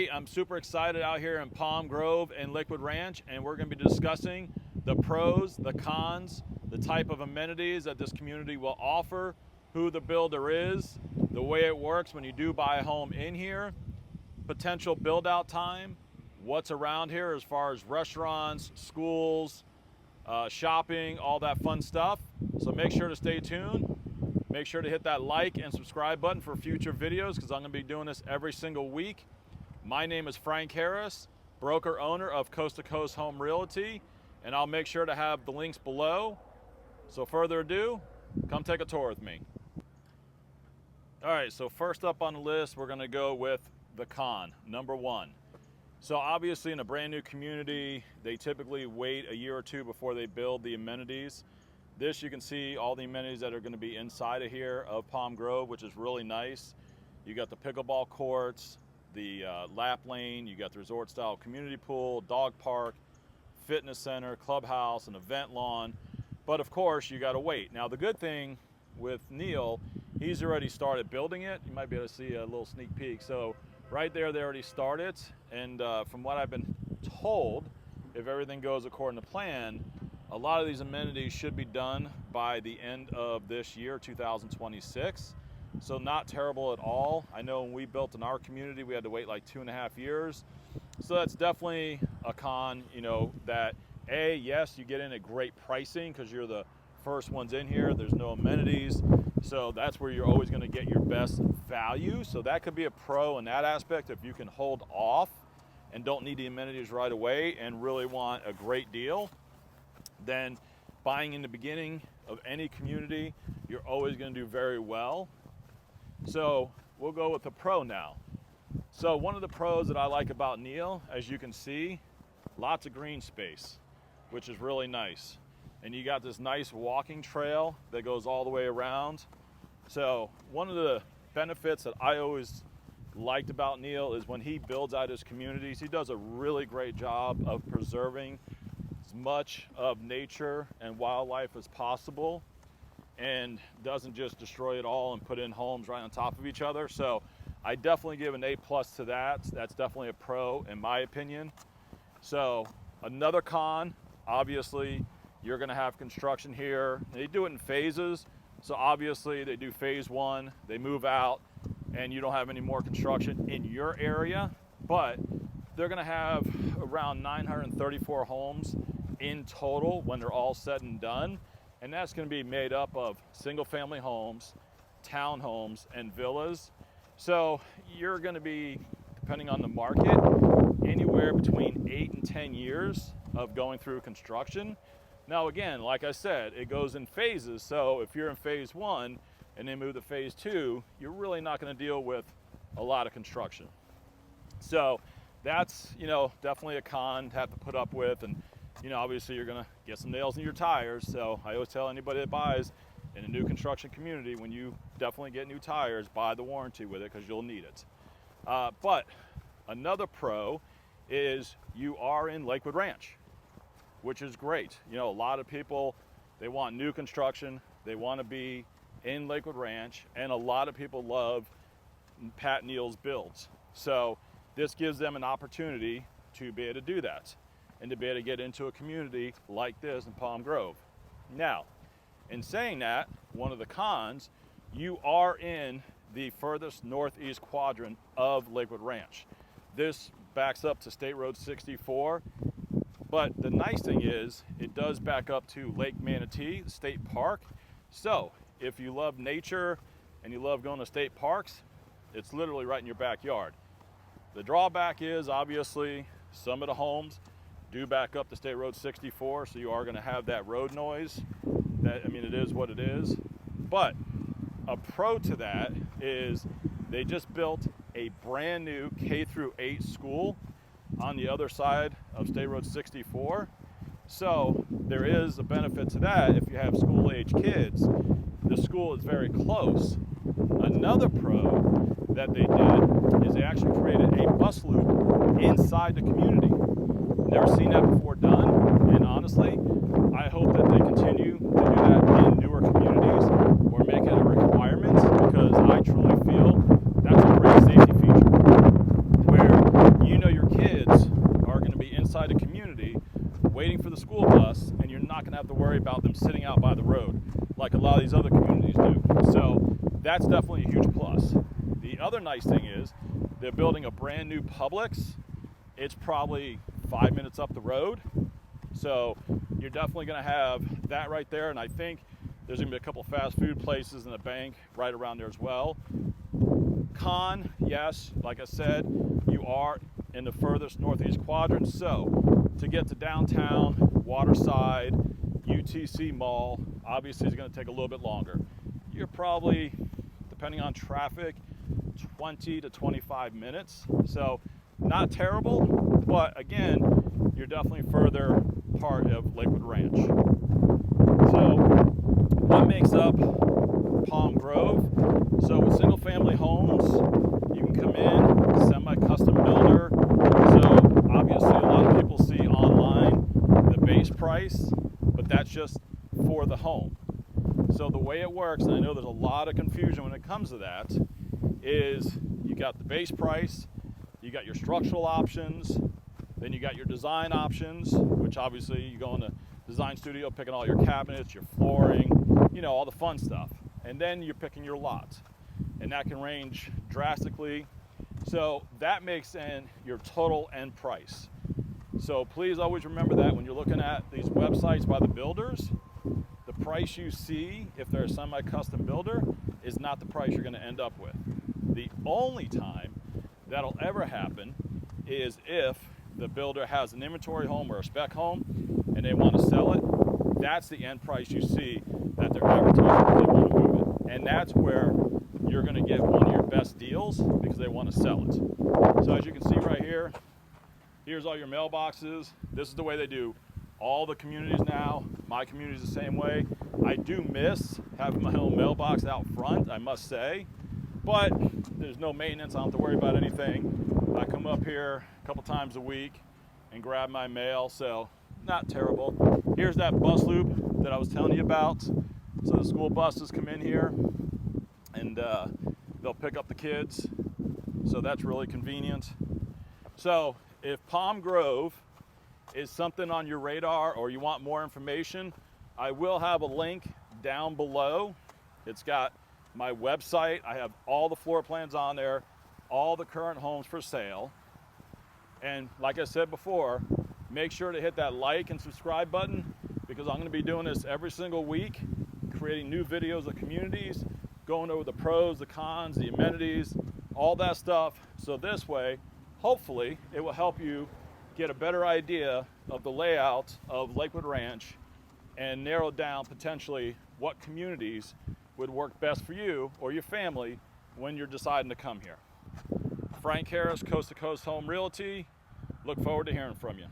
Today, I'm super excited out here in Palm Grove and Lakewood Ranch, and we're going to be discussing the pros, the cons, the type of amenities that this community will offer, who the builder is, the way it works when you do buy a home in here, potential build out time, what's around here as far as restaurants, schools, shopping, all that fun stuff. So make sure to stay tuned. Make sure to hit that like and subscribe button for future videos, because I'm going to be doing this every single week. My name is Frank Harris, broker owner of Coast to Coast Home Realty, and I'll make sure to have the links below. So further ado, come take a tour with me. All right, so first up on the list, we're going to go with the con, number one. So obviously in a brand new community, they typically wait a year or two before they build the amenities. This, you can see all the amenities that are going to be inside of here of Palm Grove, which is really nice. You got the pickleball courts, the lap lane, you got the resort style community pool, dog park, fitness center, clubhouse, an event lawn. But of course, you got to wait. Now the good thing with Neal, he's already started building it. You might be able to see a little sneak peek. So right there, they already started. And from what I've been told, if everything goes according to plan, a lot of these amenities should be done by the end of this year, 2026. So not terrible at all. I know when we built in our community, we had to wait like 2.5 years. So that's definitely a con, you know, that yes, you get in at great pricing because you're the first ones in here. There's no amenities. So that's where you're always going to get your best value. So that could be a pro in that aspect if you can hold off and don't need the amenities right away and really want a great deal. Then buying in the beginning of any community, you're always going to do very well. So we'll go with the pro now. So one of the pros that I like about Neal, as you can see, lots of green space, which is really nice. And you got this nice walking trail that goes all the way around. So one of the benefits that I always liked about Neal is when he builds out his communities, he does a really great job of preserving as much of nature and wildlife as possible, and doesn't just destroy it all and put in homes right on top of each other. So I definitely give an A+ to that. That's definitely a pro in my opinion. So another con, obviously you're going to have construction here. They do it in phases. So obviously they do phase 1, they move out, and you don't have any more construction in your area, but they're going to have around 934 homes in total when they're all said and done. And that's going to be made up of single family homes, townhomes, and villas. So you're going to be, depending on the market, anywhere between 8 and 10 years of going through construction. Now again, like I said, it goes in phases. So if you're in phase 1 and then move to phase 2, you're really not going to deal with a lot of construction. So that's, you know, definitely a con to have to put up with. And you know, obviously you're going to get some nails in your tires. So I always tell anybody that buys in a new construction community, when you definitely get new tires, buy the warranty with it because you'll need it. But another pro is you are in Lakewood Ranch, which is great. You know, a lot of people, they want new construction. They want to be in Lakewood Ranch, and a lot of people love Pat Neal's builds. So this gives them an opportunity to be able to do that and to be able to get into a community like this in Palm Grove. Now, in saying that, one of the cons, you are in the furthest northeast quadrant of Lakewood Ranch. This backs up to State Road 64, but the nice thing is it does back up to Lake Manatee State Park. So if you love nature and you love going to state parks, it's literally right in your backyard. The drawback is obviously some of the homes do back up to State Road 64, so you are going to have that road noise. That, I mean, it is what it is. But a pro to that is they just built a brand new K-8 school on the other side of State Road 64. So there is a benefit to that. If you have school-age kids, the school is very close. Another pro that they did is they actually created a bus loop inside the community. Never seen that before done, and honestly, I hope that they continue to do that in newer communities or make it a requirement, because I truly feel that's a great safety feature where waiting for the school bus, and you're not going to have to worry about them sitting out by the road like a lot of these other communities do. So that's definitely a huge plus. The other nice thing is they're building a brand new Publix. It's probably 5 minutes up the road. So you're definitely going to have that right there. And I think there's going to be a couple fast food places and a bank right around there as well. Con, yes, like I said, you are in the furthest northeast quadrant. So to get to downtown, Waterside, UTC Mall, obviously is going to take a little bit longer. You're probably, depending on traffic, 20 to 25 minutes. So not terrible, but again, you're definitely further part of Lakewood Ranch. So what makes up Palm Grove? So with single family homes, you can come in, semi-custom builder. So obviously a lot of people see online the base price, but that's just for the home. So the way it works, and I know there's a lot of confusion when it comes to that, is you got the base price, you got your structural options, then you got your design options, which obviously you go in the design studio picking all your cabinets, your flooring, you know, all the fun stuff. And then you're picking your lot. And that can range drastically. So that makes in your total end price. So please always remember that when you're looking at these websites by the builders, the price you see, if they're a semi-custom builder, is not the price you're going to end up with. The only time that'll ever happen is if the builder has an inventory home or a spec home and they want to sell it. That's the end price you see that they're advertising because they want to move it. And that's where you're going to get one of your best deals because they want to sell it. So as you can see right here, here's all your mailboxes. This is the way they do all the communities now. My community is the same way. I do miss having my own mailbox out front, I must say, but there's no maintenance. I don't have to worry about anything. I come up here a couple times a week and grab my mail, so not terrible. Here's that bus loop that I was telling you about. So the school buses come in here and they'll pick up the kids. So that's really convenient. So if Palm Grove is something on your radar or you want more information, I will have a link down below. It's got my website. I have all the floor plans on there, all the current homes for sale. And like I said before, make sure to hit that like and subscribe button because I'm going to be doing this every single week, creating new videos of communities, going over the pros, the cons, the amenities, all that stuff. So this way, hopefully, it will help you get a better idea of the layout of Lakewood Ranch and narrow down potentially what communities would work best for you or your family when you're deciding to come here. Frank Harris, Coast to Coast Home Realty. Look forward to hearing from you.